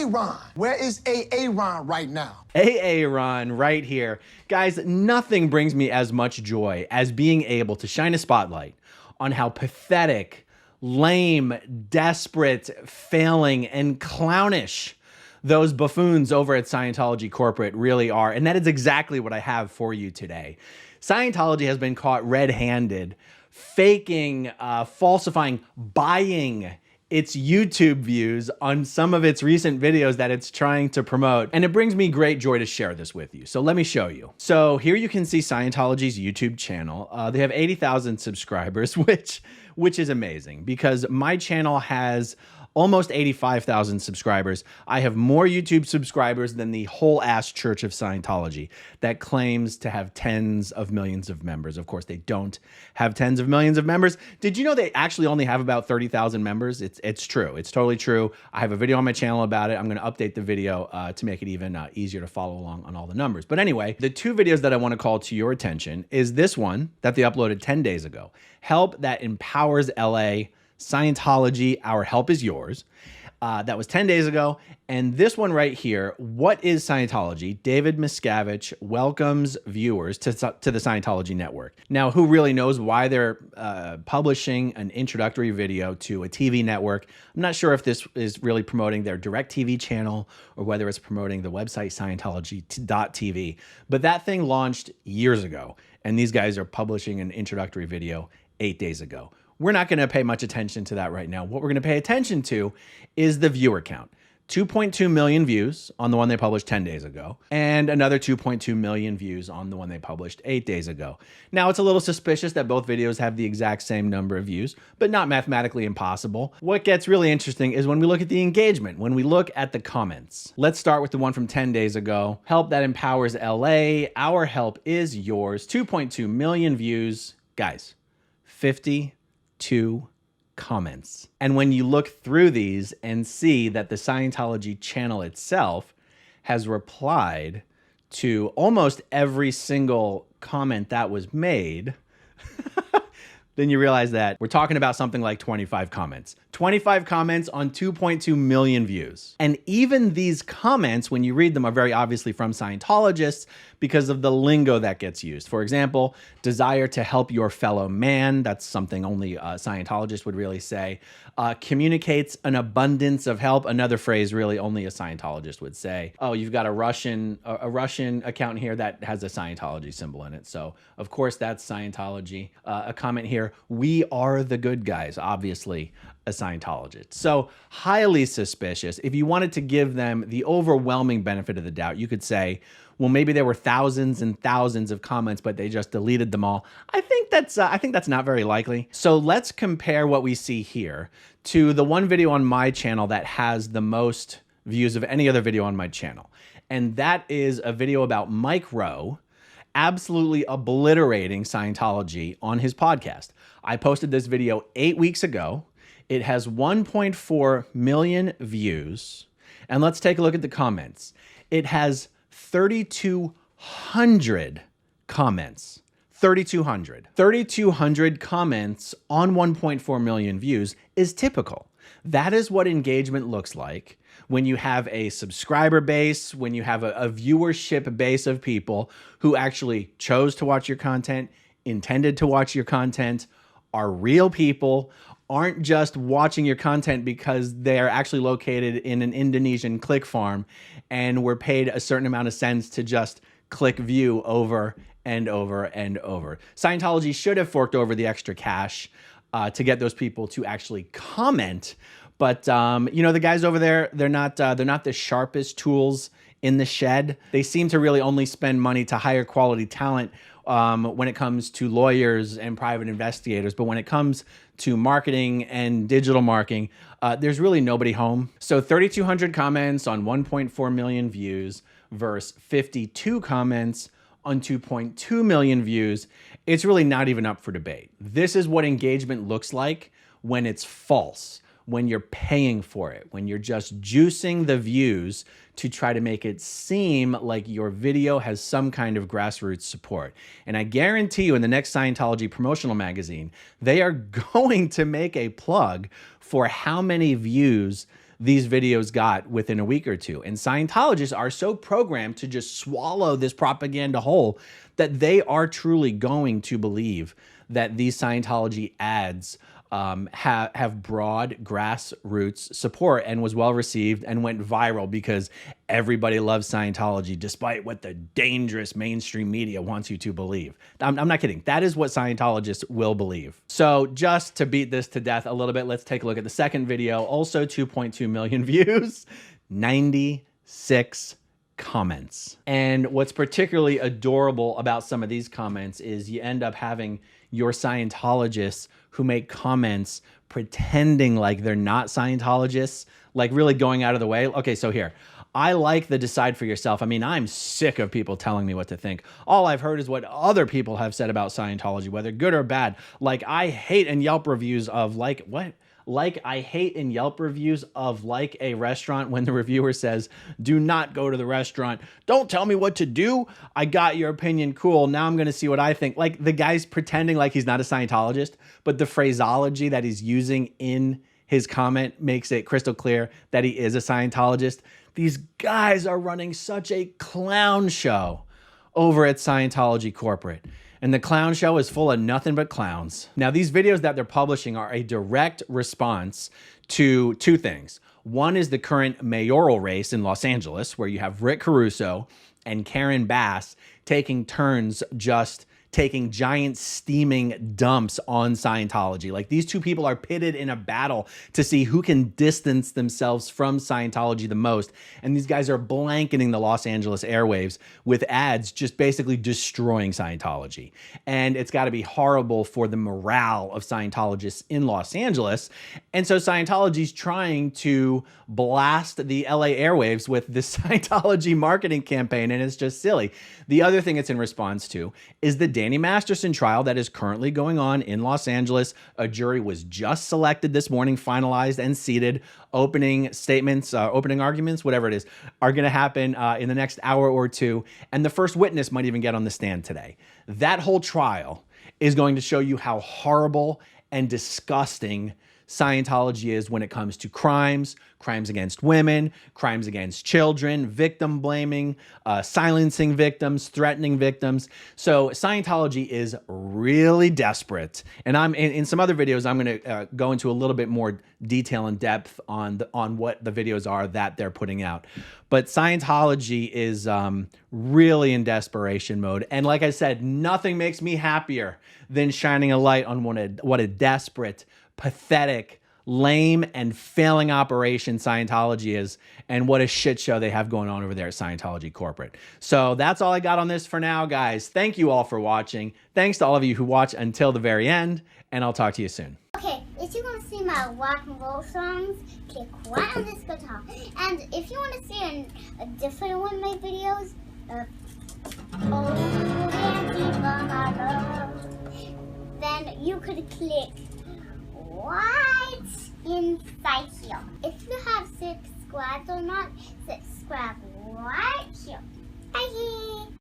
Ron? Where is Ron right now? Ron right here. Guys, nothing brings me as much joy as being able to shine a spotlight on how pathetic, lame, desperate, failing, and clownish those buffoons over at Scientology corporate really are. And that is exactly what I have for you today. Scientology has been caught red-handed, faking, falsifying, buying its YouTube views on some of its recent videos that it's trying to promote. And it brings me great joy to share this with you. So let me show you. So here you can see Scientology's YouTube channel. They have 80,000 subscribers, which is amazing because my channel has almost 85,000 subscribers. I have more YouTube subscribers than the whole ass Church of Scientology that claims to have tens of millions of members. Of course, they don't have tens of millions of members. Did you know they actually only have about 30,000 members? It's true. It's totally true. I have a video on my channel about it. I'm going to update the video to make it even easier to follow along on all the numbers. But anyway, the two videos that I want to call to your attention is this one that they uploaded 10 days ago, Help That Empowers LA, Scientology, Our Help Is Yours. That was 10 days ago. And this one right here, What is Scientology? David Miscavige welcomes viewers to the Scientology network. Now, who really knows why they're publishing an introductory video to a TV network? I'm not sure if this is really promoting their direct TV channel or whether it's promoting the website Scientology.tv. But that thing launched years ago, and these guys are publishing an introductory video 8 days ago. We're not going to pay much attention to that right now. What we're going to pay attention to is the viewer count. 2.2 million views on the one they published 10 days ago, and another 2.2 million views on the one they published 8 days ago. Now, it's a little suspicious that both videos have the exact same number of views, but not mathematically impossible. What gets really interesting is when we look at the engagement, when we look at the comments. Let's start with the one from 10 days ago. Help That Empowers LA, Our Help Is Yours, 2.2 million views. Guys, 52 comments. And when you look through these and see that the Scientology channel itself has replied to almost every single comment that was made, then you realize that we're talking about something like 25 comments. 25 comments on 2.2 million views. And even these comments, when you read them, are very obviously from Scientologists because of the lingo that gets used. For example, desire to help your fellow man. That's something only a Scientologist would really say. Communicates an abundance of help. Another phrase really only a Scientologist would say. Oh, you've got a Russian account here that has a Scientology symbol in it. So of course that's Scientology. A comment here, we are the good guys, obviously a Scientologist. So highly suspicious. If you wanted to give them the overwhelming benefit of the doubt, you could say, well, maybe there were thousands and thousands of comments, but they just deleted them all. I think that's not very likely. So let's compare what we see here to the one video on my channel that has the most views of any other video on my channel. And that is a video about Mike Rowe absolutely obliterating Scientology on his podcast. I posted this video 8 weeks ago. It has 1.4 million views. And let's take a look at the comments. It has 3,200 comments. 3,200. 3,200 comments on 1.4 million views is typical. That is what engagement looks like when you have a subscriber base, when you have a viewership base of people who actually chose to watch your content, intended to watch your content, are real people, aren't just watching your content because they're actually located in an Indonesian click farm and were paid a certain amount of cents to just click view over and over and over. Scientology should have forked over the extra cash to get those people to actually comment. But you know, the guys over there, they're not the sharpest tools in the shed. They seem to really only spend money to hire quality talent when it comes to lawyers and private investigators. But when it comes to marketing and digital marketing, there's really nobody home. So 3,200 comments on 1.4 million views versus 52 comments on 2.2 million views. It's really not even up for debate. This is what engagement looks like when it's false, when you're paying for it, when you're just juicing the views to try to make it seem like your video has some kind of grassroots support. And I guarantee you in the next Scientology promotional magazine, they are going to make a plug for how many views these videos got within a week or two. And Scientologists are so programmed to just swallow this propaganda whole that they are truly going to believe that these Scientology ads have broad grassroots support and was well received and went viral because everybody loves Scientology, despite what the dangerous mainstream media wants you to believe. I'm not kidding. That is what Scientologists will believe. So just to beat this to death a little bit, let's take a look at the second video. Also 2.2 million views, 96 comments. And what's particularly adorable about some of these comments is you end up having your Scientologists who make comments pretending like they're not Scientologists, like really going out of the way. Okay, so here, I like the decide for yourself. I mean, I'm sick of people telling me what to think. All I've heard is what other people have said about Scientology, whether good or bad. Like I hate in Yelp reviews of I hate in Yelp reviews of like a restaurant when the reviewer says, do not go to the restaurant. Don't tell me what to do. I got your opinion. Cool. Now I'm going to see what I think. Like the guy's pretending like he's not a Scientologist, but the phraseology that he's using in his comment makes it crystal clear that he is a Scientologist. These guys are running such a clown show over at Scientology corporate. And the clown show is full of nothing but clowns. Now, these videos that they're publishing are a direct response to two things. One is the current mayoral race in Los Angeles, where you have Rick Caruso and Karen Bass taking turns just taking giant steaming dumps on Scientology. Like these two people are pitted in a battle to see who can distance themselves from Scientology the most. And these guys are blanketing the Los Angeles airwaves with ads just basically destroying Scientology. And it's got to be horrible for the morale of Scientologists in Los Angeles. And so Scientology's trying to blast the LA airwaves with this Scientology marketing campaign, and it's just silly. The other thing it's in response to is the Danny Masterson trial that is currently going on in Los Angeles. A jury was just selected this morning, finalized and seated. Opening statements, opening arguments, whatever it is, are going to happen in the next hour or two. And the first witness might even get on the stand today. That whole trial is going to show you how horrible and disgusting Scientology is when it comes to crimes against women, crimes against children, victim blaming, silencing victims, threatening victims. So Scientology is really desperate. And I'm in some other videos, I'm going to go into a little bit more detail and depth on what the videos are that they're putting out. But Scientology is really in desperation mode. And like I said, nothing makes me happier than shining a light on what a desperate, pathetic, lame, and failing operation Scientology is, and what a shit show they have going on over there at Scientology corporate. So that's all I got on this for now, guys. Thank you all for watching. Thanks to all of you who watch until the very end, and I'll talk to you soon. Okay, if you want to see my rock and roll songs, click right on this guitar. And if you want to see a different one of my videos, then you could click right inside here. If you have subscribed or not, subscribe right here. Bye!